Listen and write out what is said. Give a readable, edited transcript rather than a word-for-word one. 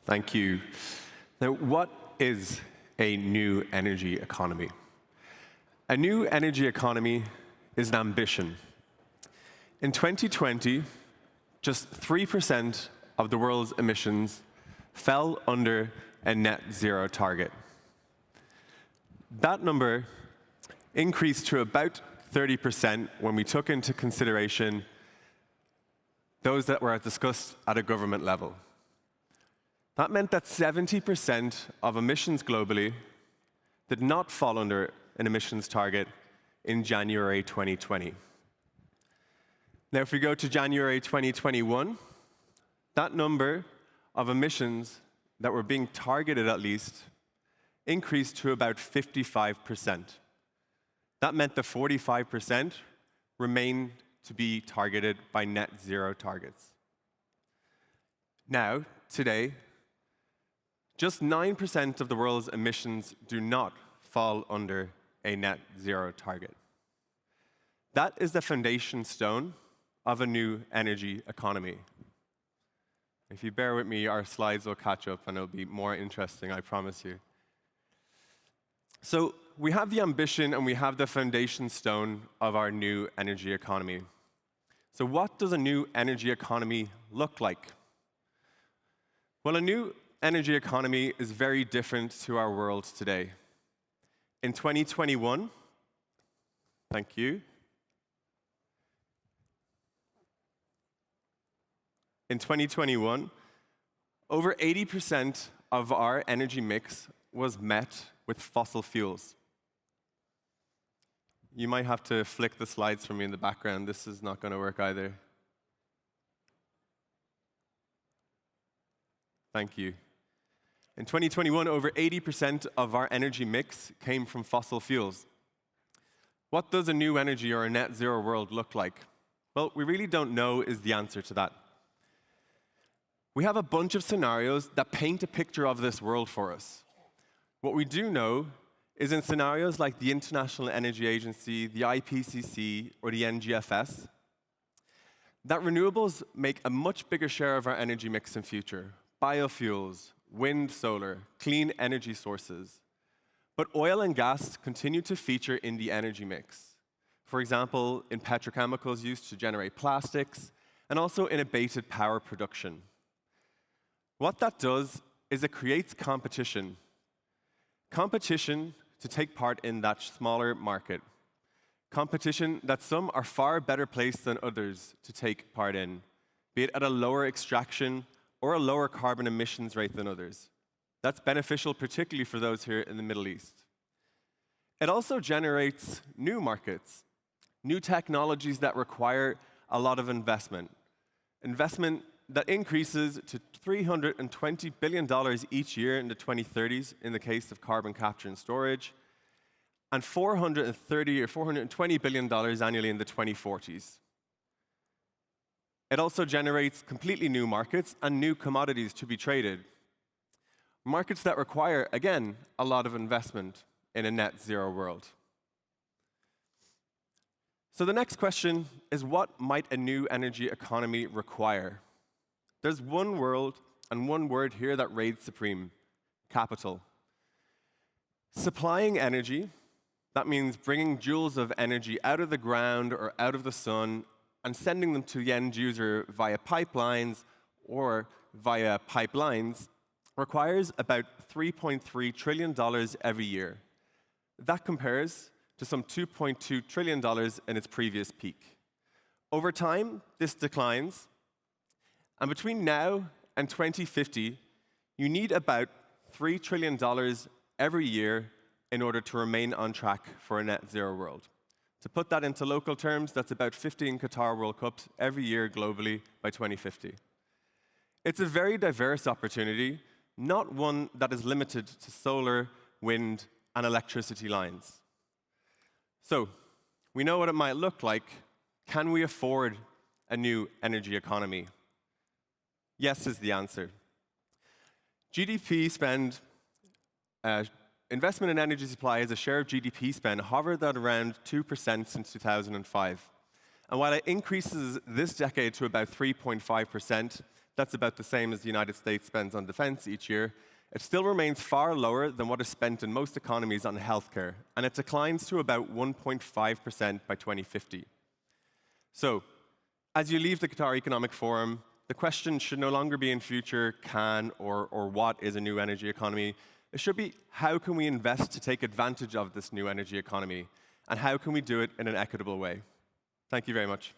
Thank you. Now, what is a new energy economy? A new energy economy is an ambition. In 2020, just 3% of the world's emissions fell under a net zero target. That number increased to about 30% when we took into consideration those that were discussed at a government level. That meant that 70% of emissions globally did not fall under an emissions target in January 2020. Now, if we go to January 2021, that number of emissions that were being targeted at least increased to about 55%. That meant the 45% remained to be targeted by net zero targets. Now, today, just 9% of the world's emissions do not fall under a net zero target. That is the foundation stone of a new energy economy. If you bear with me, our slides will catch up and it'll be more interesting, I promise you. So we have the ambition and we have the foundation stone of our new energy economy. So what does a new energy economy look like? Well, a new energy economy is very different to our world today. In 2021, thank you. In 2021, over 80% of our energy mix was met with fossil fuels. You might have to flick the slides for me in the background. This is not going to work either. Thank you. In 2021, over 80% of our energy mix came from fossil fuels. What does a new energy or a net zero world look like? Well, we really don't know is the answer to that. We have a bunch of scenarios that paint a picture of this world for us. What we do know is in scenarios like the International Energy Agency, the IPCC, or the NGFS, that renewables make a much bigger share of our energy mix in future. Biofuels, wind, solar, clean energy sources. But oil and gas continue to feature in the energy mix. For example, in petrochemicals used to generate plastics, and also in abated power production. What that does is it creates competition. Competition to take part in that smaller market. Competition that some are far better placed than others to take part in, be it at a lower extraction or a lower carbon emissions rate than others. That's beneficial particularly for those here in the Middle East. It also generates new markets, new technologies that require a lot of investment. Investment that increases to $320 billion each year in the 2030s in the case of carbon capture and storage, and $430 or $420 billion annually in the 2040s. It also generates completely new markets and new commodities to be traded. Markets that require, again, a lot of investment in a net zero world. So the next question is, what might a new energy economy require? There's one world and one word here that reigns supreme: capital. Supplying energy, that means bringing joules of energy out of the ground or out of the sun and sending them to the end user via pipelines or via pipelines, requires about $3.3 trillion every year. That compares to some $2.2 trillion in its previous peak. Over time, this declines. And between now and 2050, you need about $3 trillion every year in order to remain on track for a net zero world. To put that into local terms, that's about 15 Qatar World Cups every year globally by 2050. It's a very diverse opportunity, not one that is limited to solar, wind, and electricity lines. So, we know what it might look like. Can we afford a new energy economy? Yes is the answer. GDP spend, investment in energy supply as a share of GDP spend hovered at around 2% since 2005. And while it increases this decade to about 3.5%, That's about the same as the United States spends on defense each year. It still remains far lower than what is spent in most economies on healthcare, and it declines to about 1.5% by 2050. So, as you leave the Qatar Economic Forum, the question should no longer be in future can or what is a new energy economy. It should be how can we invest to take advantage of this new energy economy, and how can we do it in an equitable way. Thank you very much.